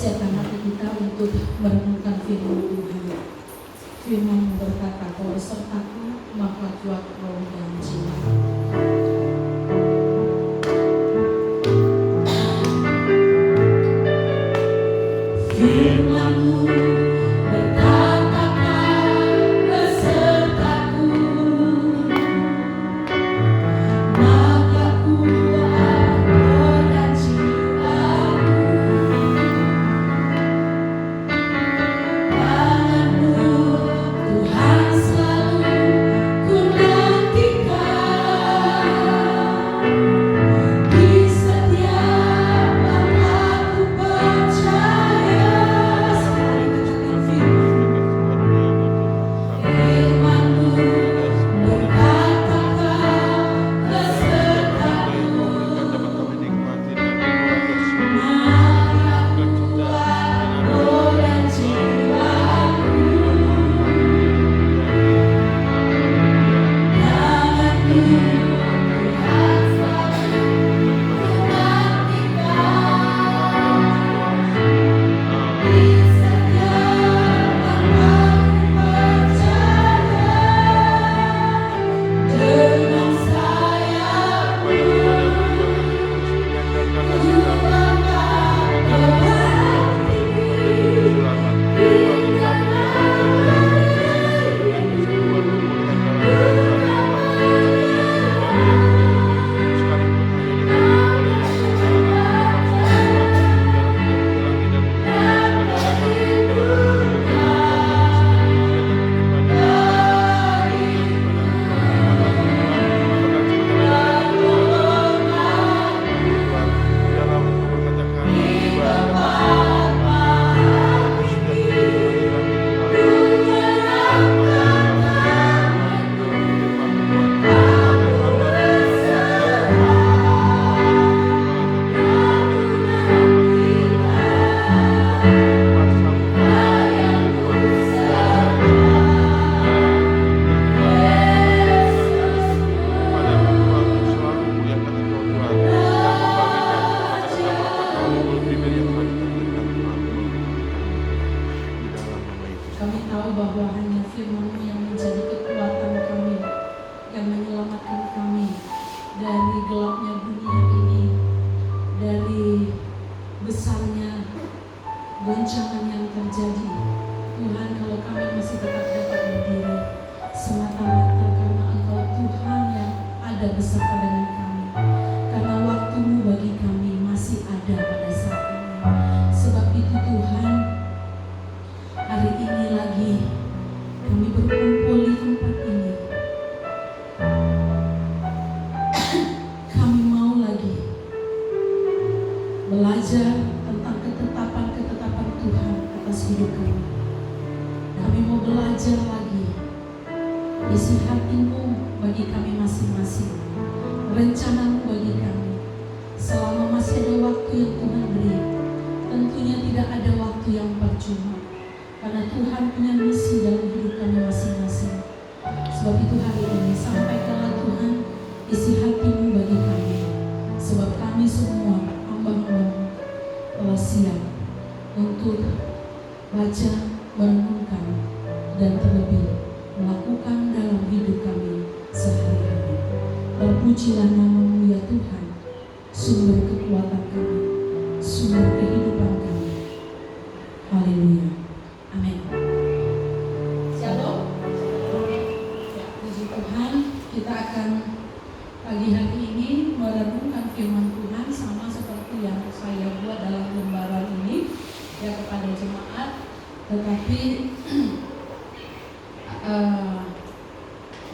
siapkan hati kita untuk merenungkan firman Tuhan. Firman berkata, "Kau besertaku, maka kuat roh dan jiwa." Firman-Mu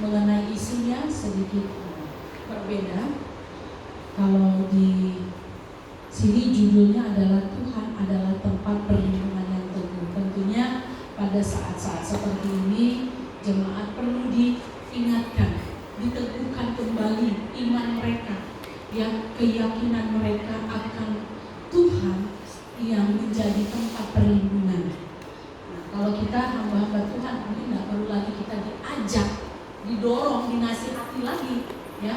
mengenai isinya sedikit berbeda. Kalau di sini judulnya adalah Tuhan adalah tempat perlindungan yang teguh. Tentunya pada saat-saat seperti ini jemaat perlu diingatkan, diteguhkan kembali iman mereka, yang keyakinan mereka akan Tuhan yang menjadi tempat perlindungan. Nah, kalau kita hamba-hamba Tuhan, mungkin nggak perlu lagi kita diajak, didorong, dinasihati lagi, ya,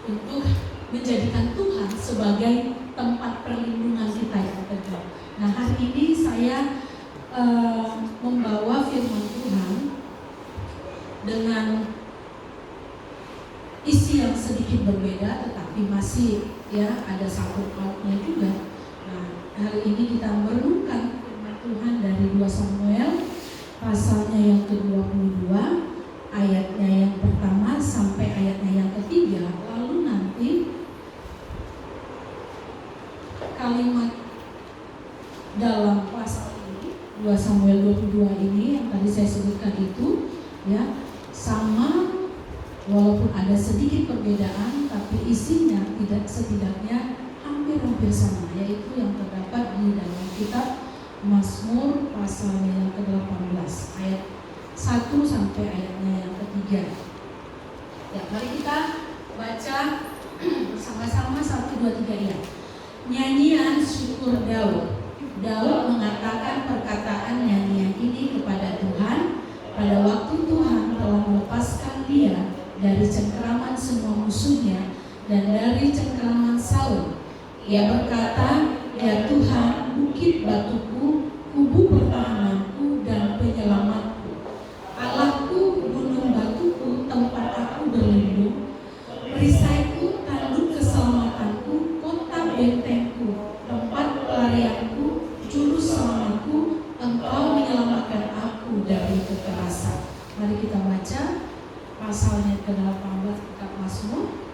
untuk menjadikan Tuhan sebagai tempat perlindungan kita yang teguh. Nah, hari ini saya membawa firman Tuhan dengan isi yang sedikit berbeda, tetapi masih ya ada satu pautnya juga. Nah, hari ini kita merenungkan firman Tuhan dari 2 Samuel pasalnya yang ke-22, ayatnya yang pertama sampai ayatnya yang ketiga. Lalu nanti kalimat dalam pasal ini 2 Samuel 22 ini yang tadi saya sebutkan itu ya sama, walaupun ada sedikit perbedaan, tapi isinya setidaknya hampir sama, yaitu yang terdapat di dalam kitab Mazmur pasalnya yang ke-18 ayat 1 sampai ayatnya yang ketiga. Ya, mari kita baca bersama-sama 1, 2, 3 ya. Nyanyian syukur Daud. Daud mengatakan perkataan nyanyian ini kepada Tuhan pada waktu Tuhan telah melepaskan dia dari cengkeraman semua musuhnya dan dari cengkeraman Saul. Ia berkata, "Ya Tuhan, bukit batuku, kubu pertahananku dan penyelamatku, Allahku, gunung batuku, tempat aku berlindung, perisaiku, tanduk keselamatanku, kota bentengku, tempat pelarianku, juru selamatku, Engkau menyelamatkan aku dari kekerasan." Mari kita baca pasalnya ke-18 kitab Mazmur.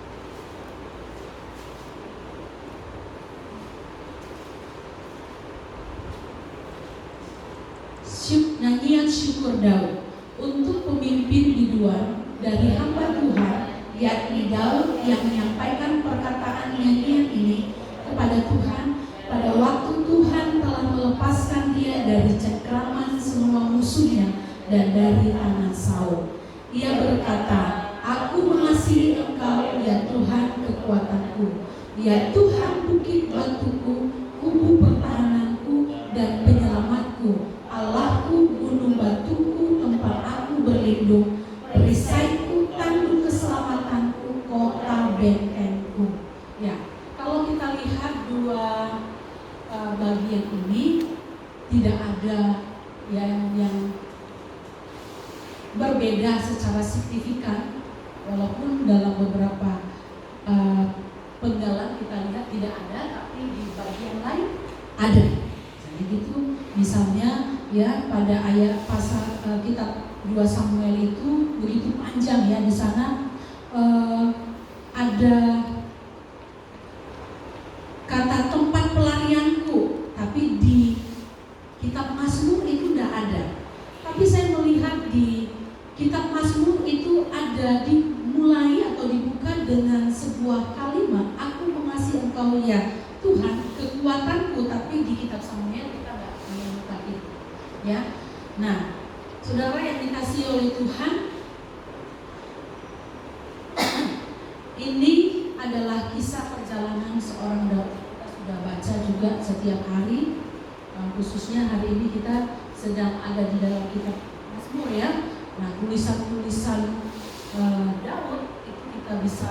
Nyanyian syukur Daud. Untuk pemimpin biduan dari hamba Tuhan, yakni Daud, yang menyampaikan perkataan nyanyian ini kepada Tuhan pada waktu Tuhan telah melepaskan dia dari cengkeraman semua musuhnya dan dari tangan Saul. Ia berkata, "Aku mengasihi Engkau, ya Tuhan kekuatanku, ya Tuhan bukit batuku, kubu pertahananku dan penyelamatku, Allahku, gunung batuku, tempat aku berlindung, perisaiku, tanduk keselamatanku, kota bentengku." Ya, kalau kita lihat dua bagian ini tidak ada yang berbeda secara signifikan, walaupun dalam beberapa penggalan kita lihat tidak ada, tapi di bagian lain ada. Jadi gitu, misalnya ya pada ayat pasal kitab 2 Samuel itu begitu panjang ya, di sana ada kata tempat pelarianku, tapi di kitab Mazmur itu tidak ada. Tapi saya melihat di kitab Mazmur itu ada dimulai atau dibuka dengan sebuah kalimat, "Aku mengasihi Engkau ya Tuhan kekuatanku," tapi di kitab Samuel kita nggak menemukan itu. Ya, nah, saudara yang dikasihi oleh Tuhan, ini adalah kisah perjalanan seorang Daud. Kita sudah baca juga setiap hari, khususnya hari ini kita sedang ada di dalam kitab Mazmur ya. Nah, tulisan-tulisan Daud itu kita bisa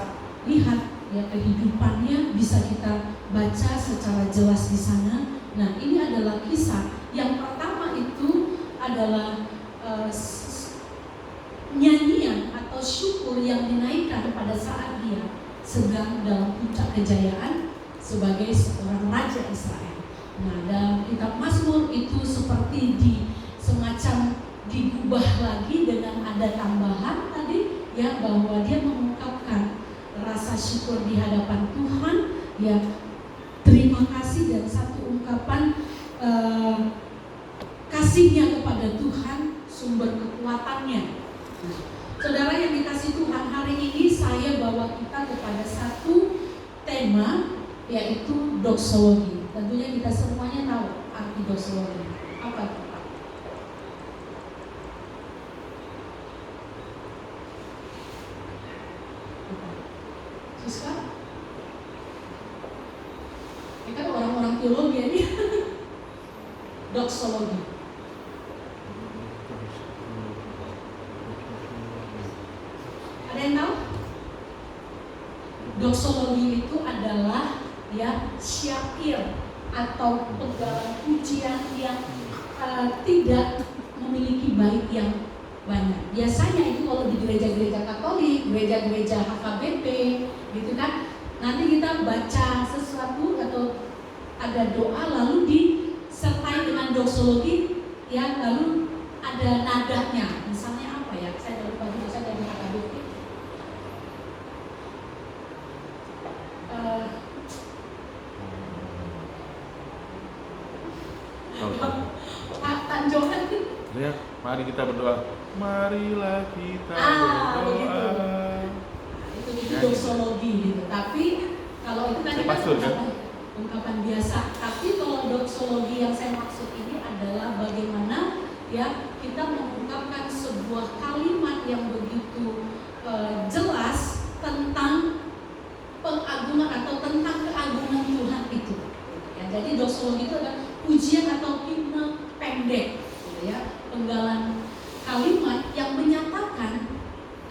lihat ya, kehidupannya bisa kita baca secara jelas di sana. Nah, ini adalah kisah yang pertama itu adalah nyanyian atau syukur yang dinaikkan pada saat dia sedang dalam puncak kejayaan sebagai seorang raja Israel. Nah, dalam kitab Mazmur itu seperti semacam digubah lagi dengan ada tambahan tadi ya, bahwa dia mengungkapkan rasa syukur di hadapan Tuhan ya, terima kasih, dan satu ungkapan kasihnya kepada Tuhan, sumber kekuatannya. Nah, saudara yang dikasihi Tuhan, hari ini saya bawa kita kepada satu tema, yaitu doksologi. Tentunya kita semuanya tahu arti doksologi. Apa itu? Susah? Ini kan orang-orang teologi ini. Doksologi. Ada yang tahu? Doksologi itu adalah ya syair atau penggalan pujian yang tidak memiliki bait yang banyak. Biasanya itu kalau di gereja-gereja Katolik, gereja-gereja HKBP, gitu kan, nanti kita baca sesuatu atau ada doa lalu disertai dengan doksologi, ya, lalu ada nadanya. Misalnya apa ya? Saya lupa juga, saya dari HKBP. Pak Johan. Ya, mari kita berdoa. Marilah kita berdoa. Itu doksologi gitu. Tapi kalau itu tadi kan ungkapan biasa. Tapi kalau doksologi yang saya maksud ini adalah bagaimana ya kita mengungkapkan sebuah kalimat yang begitu jelas tentang pengagungan atau tentang keagungan Tuhan itu. Ya, jadi doksologi itu adalah pujian atau himne pendek, gitu ya, penggalan kalimat yang menyatakan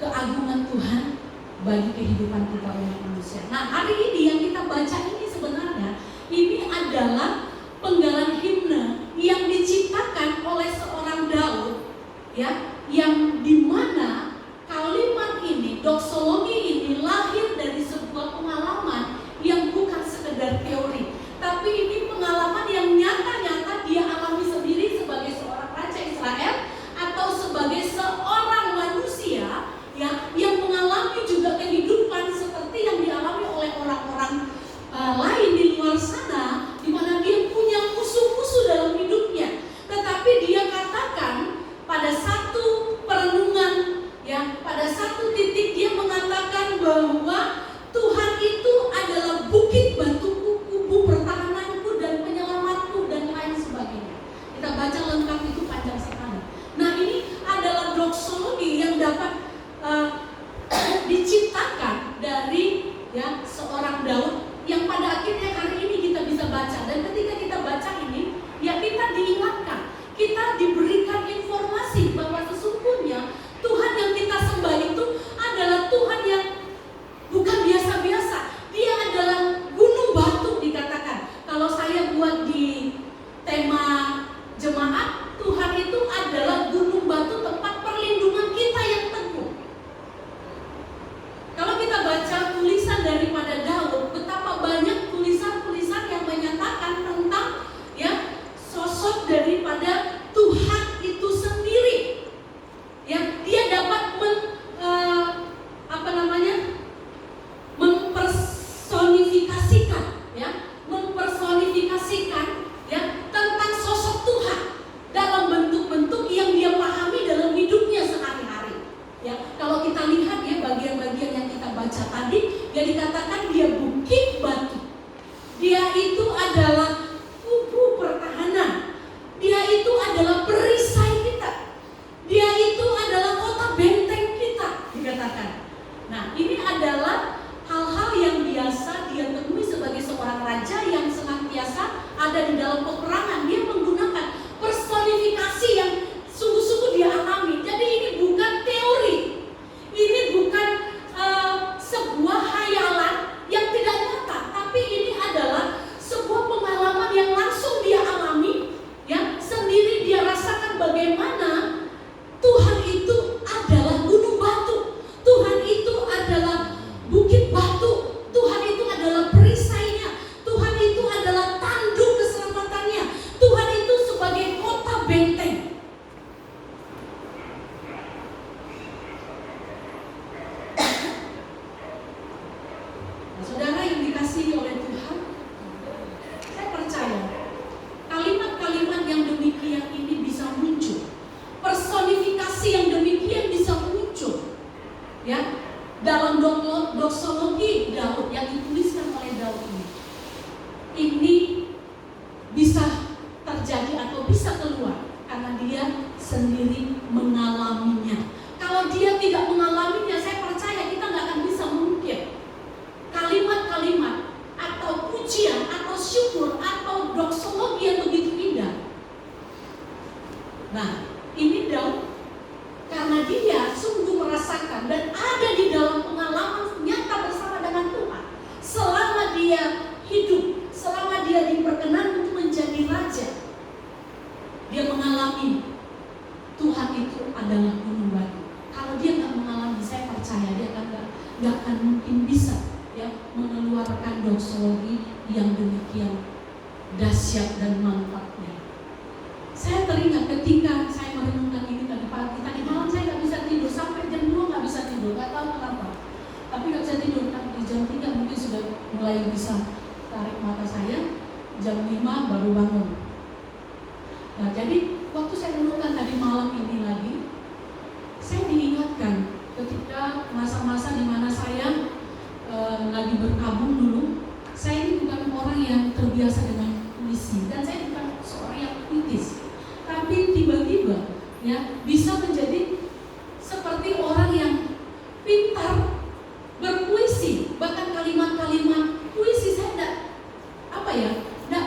keagungan Tuhan bagi kehidupan kita umat manusia. Nah, hari ini yang kita baca ini sebenarnya ini adalah penggalan himne yang diciptakan oleh seorang Daud, ya, yang dimana kalimat ini, doksologi ini lahir dari sebuah pengalaman yang bukan sekedar teori, tapi ini pengalaman yang nyata-nyata dia alami sendiri sebagai seorang raja Israel atau sebagai seorang manusia yang mengalami juga kehidupan seperti yang dialami oleh orang-orang lain di luar sana, di mana dia punya musuh-musuh dalam hidupnya. Tetapi dia katakan pada satu perenungan, ya, pada satu titik dia mengatakan bahwa Tuhan itu adalah bukit batuku, kubu pertahananku dan penyelamatku dan lain sebagainya. Kita baca lengkap itu panjang sekali. Nah, ini adalah doksologi yang dapat diciptakan dari ya seorang Daud yang pada akhirnya hari ini kita bisa baca. Dan ketika kita baca ini, ya kita diingatkan, kita diberikan informasi bahwa sesungguhnya Tuhan yang kita sembah itu adalah Tuhan yang bukan biasa-biasa. Dia adalah gunung batu dikatakan. Kalau saya buat di tema jemaat, Tuhan itu adalah gunung batu, tempat perlindungan kita yang teguh. Kalau kita baca tulisan daripada Daud, betapa banyak tulisan-tulisan yang menyatakan tentang ya sosok daripada Tuhan itu sendiri. Ya, dia dapat mempersonifikasikan ya tentang sosok Tuhan dalam bentuk-bentuk yang dia pahami dalam hidupnya sehari-hari. Ya, kalau kita lihat ya bagian-bagian yang kita baca tadi, dia dikatakan dia bukit batu. Dia itu adalah kubu pertahanan. Dia itu adalah perisai kita. Dia itu adalah kota benteng kita, dikatakan. Nah, ini adalah hal-hal yang biasa dia temui sebagai seorang raja yang senantiasa ada di dalam peperangan. Dia menggunakan personifikasi yang sungguh-sungguh dia alami. Jadi ini bukan teori. Ini bukan sebuah hayalan yang tidak nyata, tapi ini adalah sebuah pengalaman yang langsung dia alami, ya, sendiri dia rasakan bagaimana Tuhan itu adalah gunung batu, Tuhan itu adalah bukit batu, Tuhan itu adalah perisainya, Tuhan itu adalah tanduk keselamatannya, Tuhan itu sebagai kota benteng. Nah, saudara yang dikasihi oleh Tuhan, saya percaya kalimat-kalimat yang demikian ini bisa muncul, personifikasi yang demikian bisa muncul, ya, dalam doksologi Daud yang dituliskan oleh Daud ini. Ini bisa terjadi atau bisa keluar karena dia sendiri mengalaminya. Kalau dia tidak mengalaminya, saya percaya kita nggak akan bisa mengukir kalimat-kalimat atau pujian atau syukur atau doksologi yang begitu indah. Nah, ini Daud karena dia sungguh merasakan dan ada di dalam pengalaman nyata bersama dengan Tuhan selama dia hidup, selama dia diperkenan untuk menjadi raja. Dia mengalami Tuhan itu adalah gunung batu. Kalau dia nggak mengalami, saya percaya dia nggak akan mungkin bisa ya mengeluarkan doksologi yang demikian dahsyat dan mantapnya. Saya teringat ketika saya merenungkan ini tadi pagi, tadi malam saya nggak bisa tidur sampai jam 2 nggak bisa tidur, nggak tahu kenapa. Tapi nggak bisa tidur, tapi di jam 3 mungkin sudah mulai bisa tarik mata saya. Jam 5 baru bangun. Nah, jadi waktu saya renungkan tadi malam ini lagi, saya diingatkan ketika masa-masa di mana saya lagi berkabung dulu. Saya ini bukan orang yang terbiasa dengan puisi dan saya bukan seorang yang puitis, tapi tiba-tiba ya bisa menjadi seperti orang yang pintar berpuisi. Bahkan kalimat-kalimat puisi saya tidak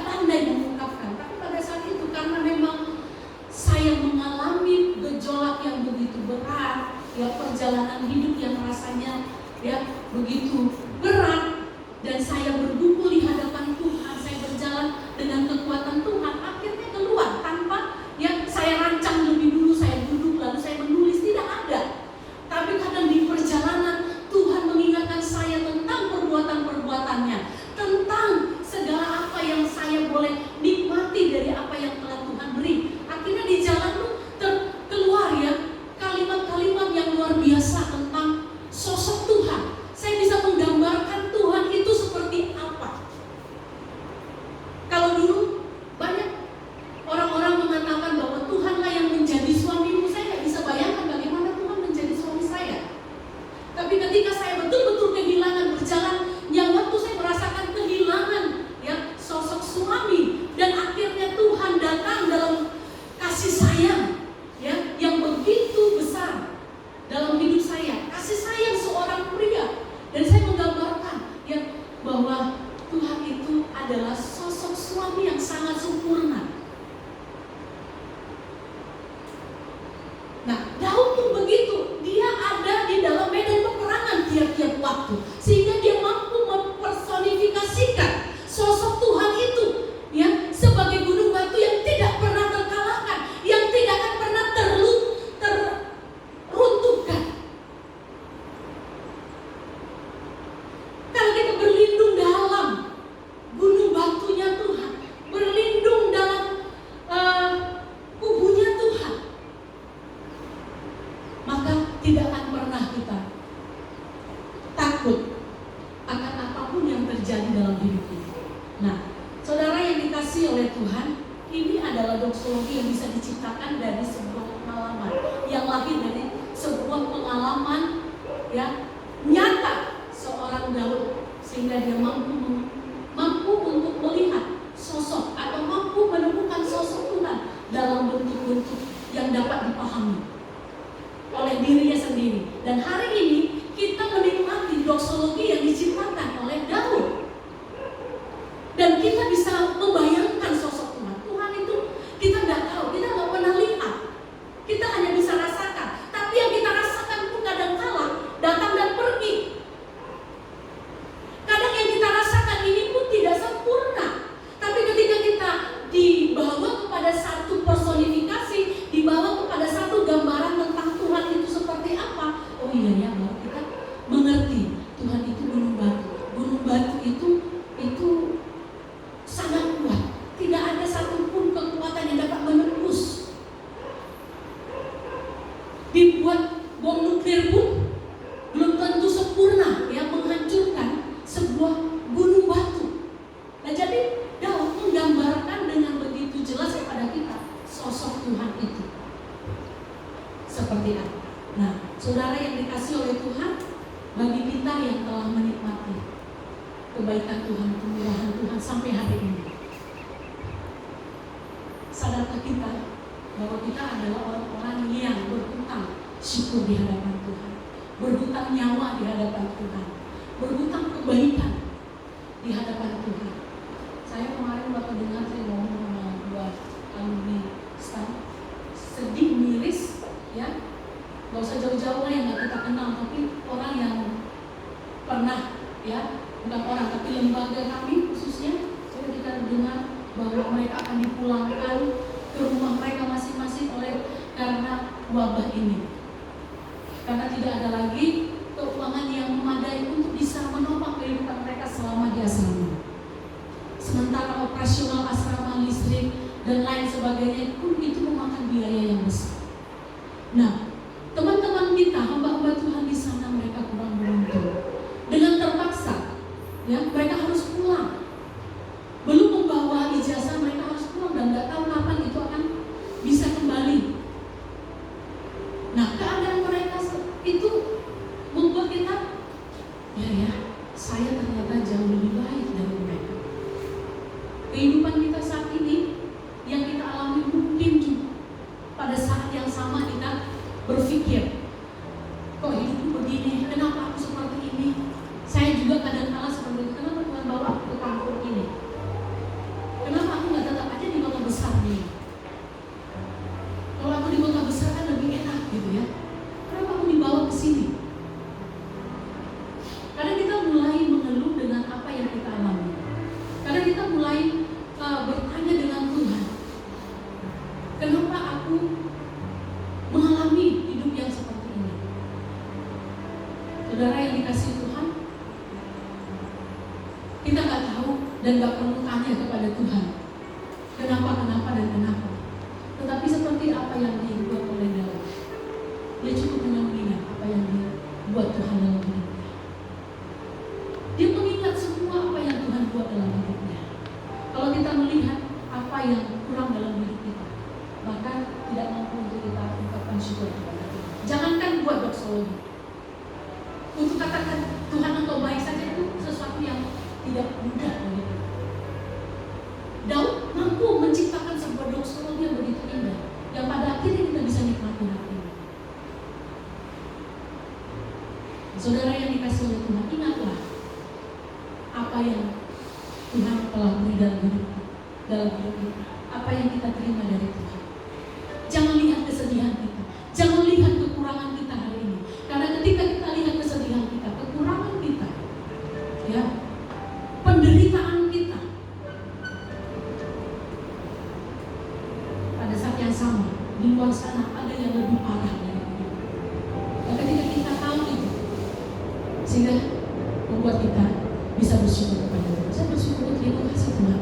pandai mengungkapkan. Tapi pada saat itu karena memang saya mengalami gejolak yang begitu berat, ya perjalanan hidup yang rasanya ya begitu berat, dan saya bergumul di hadapan Tuhan, saya berjalan dengan kekuatan Tuhan, akhirnya keluar tanpa yang saya rancang lebih dulu, saya duduk lalu saya menulis, tidak ada. Tapi kadang di perjalanan Tuhan mengingatkan saya tentang perbuatan-perbuatannya, tentang segala apa yang saya boleh nikmati dari apa yang telah Tuhan beri. Akhirnya di jalan tuh keluar ya kalimat-kalimat yang luar biasa tentang sosok Tuhan. Saya bisa menggambarkan Tuhan itu seperti apa. Kalau dulu banyak orang-orang mengatakan bahwa Tuhanlah yang menjadi suamimu, saya nggak bisa bayangkan bagaimana Tuhan menjadi suami saya. Tapi ketika saya betul-betul kehilangan berjalan, yang waktu saya merasakan kehilangan ya sosok suami, dan akhirnya Tuhan datang dalam kasih sayang ya yang begitu besar dalam hidup saya, kasih sayang seorang pria. Dan saya menggambarkan ya bahwa Tuhan itu adalah sosok suami yang sangat sempurna. Nah, Daud pun begitu, dia ada di dalam medan peperangan tiap-tiap waktu, sehingga dia mampu mempersonifikasikan sosok Tuhan itu ya sebagai gunung batu yang tidak pernah terkalahkan, yang tidak akan pernah terruntuhkan. Kalau kita berlindung dalam gunung batunya Tuhan, berlindung dalam kubunya Tuhan, maka tidak akan pernah kita takut akan apapun yang terjadi dalam hidup kita. Nah, saudara yang dikasihi oleh Tuhan, ini adalah doksologi yang bisa diciptakan dari sebuah pengalaman, yang lahir dari sebuah pengalaman ya nyata seorang Daud, sehingga dia mampu untuk melihat sosok atau mampu menemukan sosok Tuhan dalam bentuk-bentuk yang dapat dipahami oleh dirinya sendiri. Dan hari ini kita menikmati doksologi yang diciptakan oleh Daud, dan kita bisa membayangkan sosok Tuhan. Tuhan itu kita nggak tahu, kita nggak pernah lihat, kita hanya bisa rasakan. Tapi yang kita rasakan pun kadang-kala datang dan pergi. Kadang yang kita rasakan ini pun tidak sempurna. Tapi ketika kita dibawa kepada satu personifikasi, dibawa kepada satu gambaran tentang Tuhan itu seperti apa, oh iya ya, baru kita mengerti Tuhan itu gunung batu. Gunung batu itu sangat kuat. Tidak ada satupun kekuatan yang dapat menembus. Dibuat bom nuklir pun belum tentu sempurna ya menghancurkan sebuah gunung batu. Nah, jadi Daud menggambarkan dengan begitu jelas kepada kita sosok Tuhan itu seperti apa. Nah, saudara yang dikasihi oleh Tuhan, bagi kita yang telah menikmati kebaikan Tuhan, kemurahan Tuhan sampai hari ini, sadarkah kita bahwa kita adalah orang-orang yang berhutang syukur di hadapan Tuhan, berhutang nyawa di hadapan Tuhan, berhutang kebaikan di hadapan Tuhan. Saya kemarin waktu dengar, saya ngomong sama dua alumni STAN, sedih miris ya, gak usah jauh-jauh lah yang gak kita kenal, tapi orang yang pernah ya, bukan orang tapi lembaga kami khususnya, saya kita dengar bahwa mereka akan dipulangkan ke rumah mereka masing-masing karena wabah ini. Karena tidak ada lagi keuangan yang memadai untuk bisa menopang kehidupan mereka selama di asrama. Sementara operasional asrama, listrik dan lain sebagainya pun itu memakan biaya yang besar. Nah, teman-teman kita, hamba-hamba Tuhan di sana, mereka kurang beruntung. Dengan terpaksa, ya, mereka harus pulang. Belum membawa ijazah, mereka harus pulang dan nggak tahu kapan itu akan bisa kembali. Nah, keadaan mereka itu membuat kita, saya ternyata jauh lebih baik dari mereka. Kehidupan kita saat ini yang kita alami mungkin juga pada saat yang sama kita berpikir, kok hidupku begini, kenapa aku seperti ini? Saya juga kadang-kala seperti itu, kenapa Tuhan bawa aku ke kampung ini? Kenapa aku nggak tetap aja di kota besar nih? Kalau aku di kota besar kan lebih enak gitu ya. Kenapa aku dibawa ke sini? Karena kita mulai mengeluh dengan apa yang kita alami. Karena kita mulai bertanya dengan Tuhan, kenapa aku mengalami hidup yang seperti ini? Saudara yang dikasihi Tuhan, kita nggak tahu dan nggak perlu tanya kepada Tuhan kenapa dan kenapa. Tetapi seperti apa yang dibuat oleh Daud, dia cukup hanya mengingat apa yang dibuat Tuhan dalam hidupnya. Dia mengingat semua apa yang Tuhan buat dalam hidupnya. Kalau kita melihat apa yang kurang dalam hidup kita, bahkan tidak mampu untuk kita ungkapkan syukur kepada Tuhan. Jangankan buat doksologi, untuk katakan Tuhan engkau baik saja itu sesuatu yang tidak mudah bagi kita. Daud mampu menciptakan sebuah doksologi yang begitu indah, yang pada akhirnya kita bisa nikmati hati. Saudara yang dikasihi oleh Tuhan, ingatlah apa yang Tuhan telah beri dalam hidup kita, apa yang kita terima dari Tuhan. Jangan lihat kesedihan kita, jangan lihat kekurangan kita hari ini. Karena ketika kita lihat kesedihan kita, kekurangan kita, ya, penderitaan kita, pada saat yang sama di luar sana ada yang lebih parah dari itu. Dan ketika kita tahu itu, sehingga membuat kita bisa bersyukur kepada Tuhan. Saya bersyukur, terima kasih Tuhan,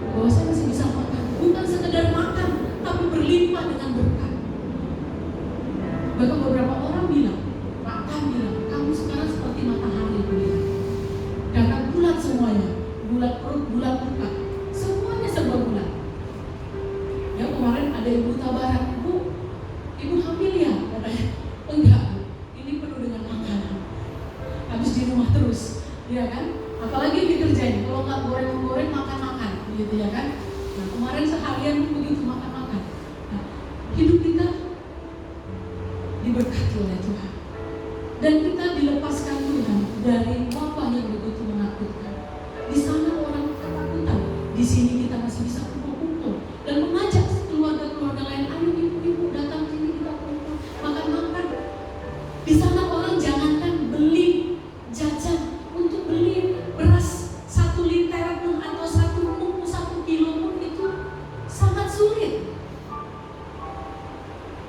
bahwa saya masih bisa makan, bukan sekedar makan, tapi berlimpah dengan berkat. Bahkan beberapa orang bilang, kamu sekarang seperti matahari bulan, karena bulat semuanya, bulat perut, bulat muka, semuanya serba bulat. Ya, kemarin ada ibu tabaran, ibu hamil ya, katanya. Enggak, ini penuh dengan makanan, habis di rumah terus, ya kan? Apalagi yang dikerjain, kalau nggak goreng makan, gitu ya kan? Nah, kemarin seharian begitu makan. Nah, hidup kita diberkati oleh Tuhan, dan kita dilepaskan Tuhan dari wabah yang begitu menakutkan. Di sana orang ketakutan, di sini kita masih bisa kumpul dan mengajak keluarga lain, ayo ibu datang sini kita kumpul makan. Di sana orang jangankan beli jajan, untuk beli beras 1 liter pun atau 1 kilo pun itu sangat sulit.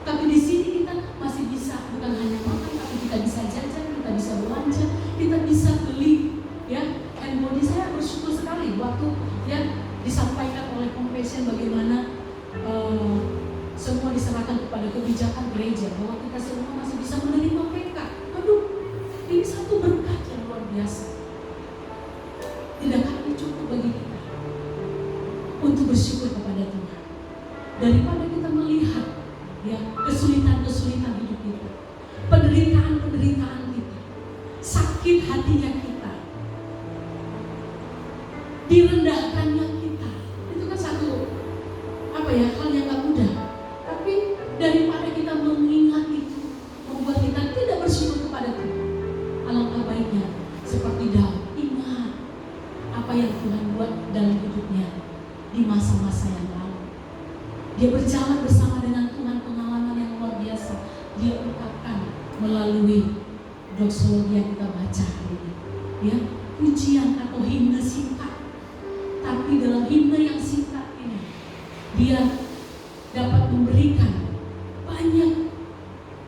Tapi di sini kita masih bisa, bukan hanya makan, tapi kita bisa jajan, kita bisa belanja, kita bisa beli, ya. Handbody, saya bersyukur sekali waktu ya disampaikan oleh Compassion bagaimana semua diserahkan kepada kebijakan gereja, bahwa kita semua masih bisa menerima PK. Aduh, ini satu berkat yang luar biasa. Tidakkah ini cukup bagi kita untuk bersyukur kepada Tuhan, daripada kita melihat ya kesulitan-kesulitan hidup kita, penderitaan kita, sakit hatinya kita, direndahkannya kita. Itu kan satu hal yang gak mudah. Tapi daripada kita mengingat itu, membuat kita tidak bersyukur kepada Tuhan, alangkah baiknya seperti Daud, ingat apa yang Tuhan buat dalam hidupnya di masa-masa yang lalu. Dia berjalan bersama dengan Tuhan, pengalaman yang luar biasa dia ungkapkan melalui doksologi yang kita baca hari ini, ya, pujian atau himne singkat. Tapi dalam himne yang singkat dia dapat memberikan banyak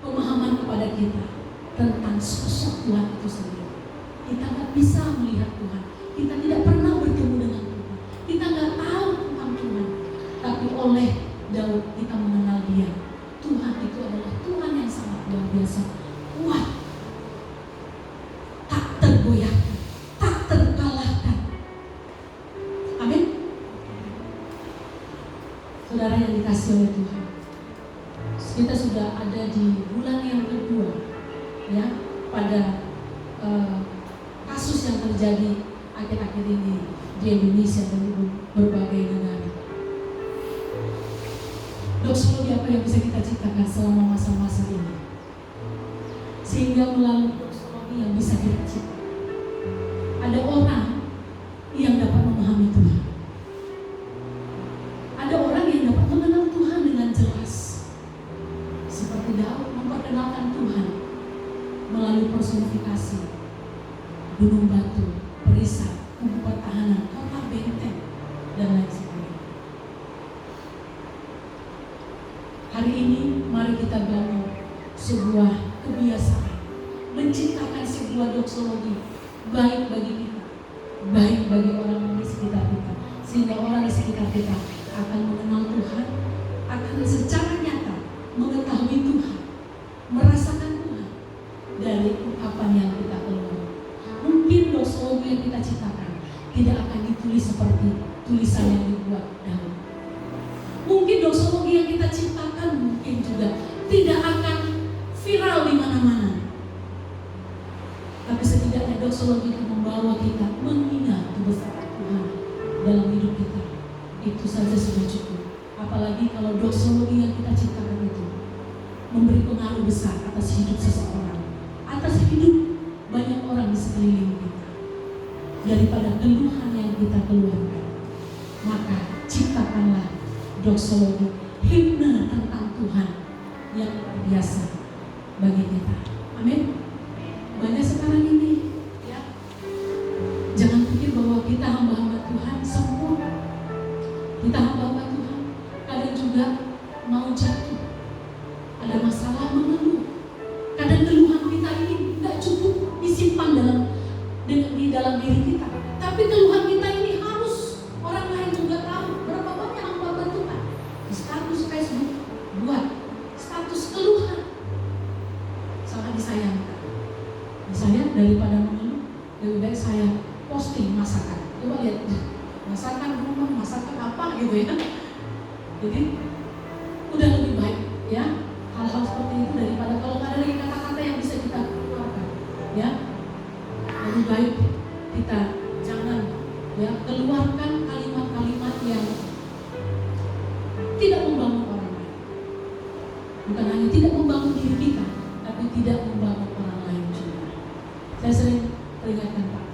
pemahaman kepada kita tentang sosok Tuhan itu sendiri. Kita nggak bisa melihat Tuhan, kita tidak pernah bertemu dengan Tuhan, kita nggak tahu tentang Tuhan. Tapi oleh Daud kita mengenal dia. Tuhan itu adalah Tuhan yang sangat luar biasa, kuat, tak tergoyahkan, tak terkalahkan. Amin. Saudara yang dikasihi oleh Tuhan, kita sudah ada di bulan yang kedua, ya, pada kasus yang terjadi akhir-akhir ini di Indonesia dan di berbagai negara. Doksologi apa yang bisa kita ciptakan selama masa-masa ini, sehingga melalui doksologi yang bisa kita ciptakan, ada orang yang dapat memahami Tuhan, ada orang yang dapat mengenal Tuhan dengan jelas, seperti Daud memperkenalkan Tuhan melalui personifikasi gunung batu, perisai, kubu pertahanan, kota benteng, dan lain sebagainya. Hari ini mari kita bangun sebuah kebiasaan, menciptakan sebuah doksologi baik bagi kita, baik bagi orang di sekitar kita, sehingga orang di sekitar kita akan mengenal Tuhan, akan secara nyata mengetahui Tuhan, merasakan Tuhan dari ungkapan yang kita keluarkan. Mungkin doksologi yang kita ciptakan tidak akan ditulis seperti tulisan yang dibuat Daud. Mungkin doksologi yang kita ciptakan mungkin juga tidak akan viral di mana-mana. Tapi setidaknya doksologi itu membawa kita mengingat kebesaran Tuhan dalam hidup kita. Itu saja sudah cukup. Apalagi kalau doksologi yang kita ciptakan itu memberi pengaruh besar atas hidup seseorang, atas hidup banyak orang di sekeliling kita. Daripada keluhan yang kita keluarkan, maka ciptakanlah doksologi, himne tentang Tuhan yang luar biasa bagi kita. Amin. Banyak sekarang ini, ya, jangan pikir bahwa kita hamba-hamba Tuhan sempurna. Kita hamba-hamba Tuhan kadang juga mau jatuh, ada masalah, mengeluh. Kadang keluhan kita ini nggak cukup disimpan di dalam diri kita, tapi keluhan kita ini harus orang lain juga tahu. Berapa banyak hamba Tuhan di status Facebook buat status keluhan, sangat disayangkan. Misalnya daripada mengeluh, lebih baik saya posting masakan. Coba lihat masakan rumah, masakan apa gitu ya. Jadi udah lebih baik ya hal-hal seperti itu daripada kalau nggak ada lagi kata-kata yang bisa kita keluarkan, ya. Lebih baik kita jangan ya keluarkan kalimat-kalimat yang tidak membangun orang lain. Bukan hanya tidak membangun diri kita, tapi tidak membangun orang lain juga. Saya sering peringatkan Pak,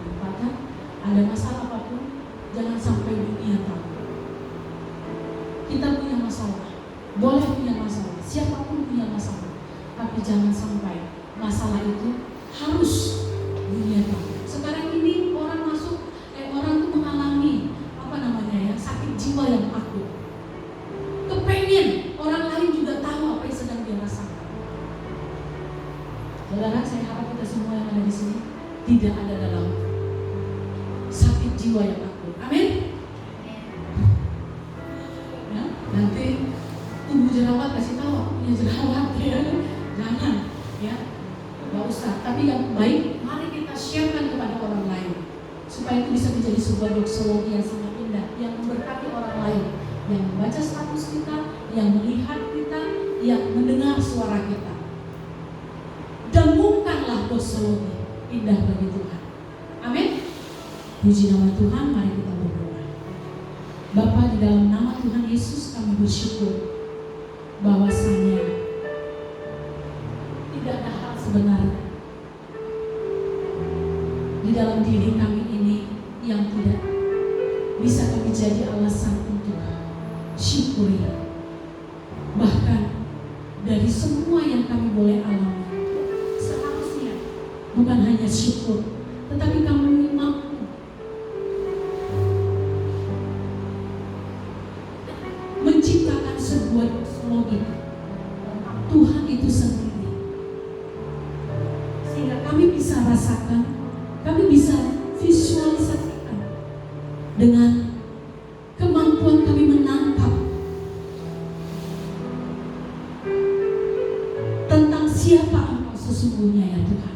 ada masalah apapun jangan sampai dunia tahu. Kita punya masalah, boleh punya masalah, siapapun punya masalah, tapi jangan sampai masalah itu harus dunia tahu. Sekarang ini orang tuh mengalami sakit jiwa yang akut. Kepengen orang lain juga tahu apa yang sedang dia rasakan. Saudara, saya harap kita semua yang ada di sini tidak ada dalam sakit jiwa yang akut. Amin. Ya, nanti tubuh jerawat kasih tahu punya jerawat ya, jangan ya, nggak usah. Tapi yang baik, mari kita sharekan kepada orang lain supaya itu bisa menjadi sebuah doksologi yang sangat indah, yang memberkati orang lain, yang membaca status kita, yang melihat kita, yang mendengar suara kita. Dengungkanlah doksologi indah bagi Tuhan. Amin. Puji nama Tuhan, mari kita berdoa. Bapa, di dalam nama Tuhan Yesus kami bersyukur bahwasanya tidak ada hal sebenarnya di dalam diri kami ini yang tidak bisa kami jadi alasan untuk syukuri. Bahkan dari semua yang kami boleh alami, seharusnya bukan hanya syukur, tetapi kami mampu menciptakan sebuah doksologi tentang Tuhan itu sendiri, sehingga kami bisa rasakan, kami bisa visualisasikan dengan kemampuan kami menangkap tentang siapa Engkau sesungguhnya ya Tuhan.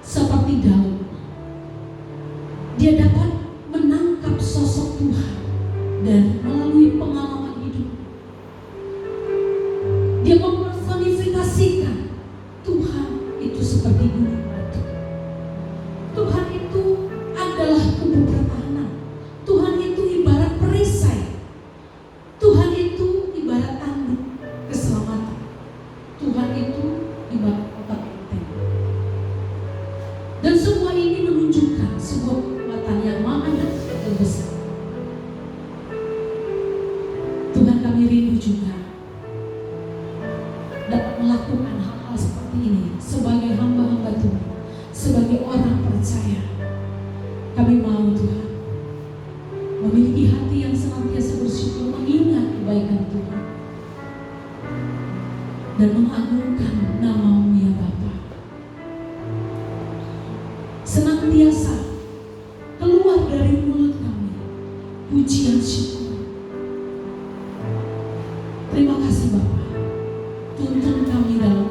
Seperti Daud, dia dapat menangkap sosok Tuhan dan melalui pengalaman hidup dia mempersonifikasikan Tuhan itu seperti gunung batu. Tuhan itu adalah kubu pertahanan. Tuhan itu ibarat perisai. Tuhan itu ibarat tanduk keselamatan. Tuhan itu ibarat kota benteng. Dan semua ini menunjukkan sebuah kekuatan yang maha dahsyat dan besar. Tuhan, kami rindu juga dapat melakukan hal-hal seperti ini sebagai hamba-hamba Tuhan, sebagai orang percaya. Kami mau Tuhan memiliki hati yang senantiasa bersyukur, mengingat kebaikan Tuhan dan mengagungkan nama-Mu ya Bapa. Senantiasa keluar dari mulut kami pujian syukur. Terima kasih Bapa, tuntun kami dalam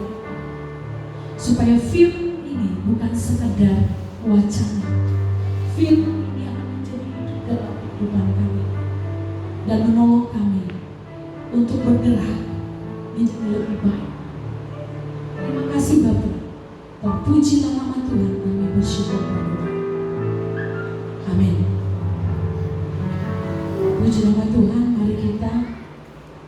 supaya firman ini bukan sekadar wacana. Firman ini akan menjadi hidup dalam kehidupan kami dan menolong kami untuk bergerak menjadi lebih baik. Terima kasih Bapa. Terpujilah nama Tuhan, kami bersyukur berdoa. Amin. Puji nama Tuhan.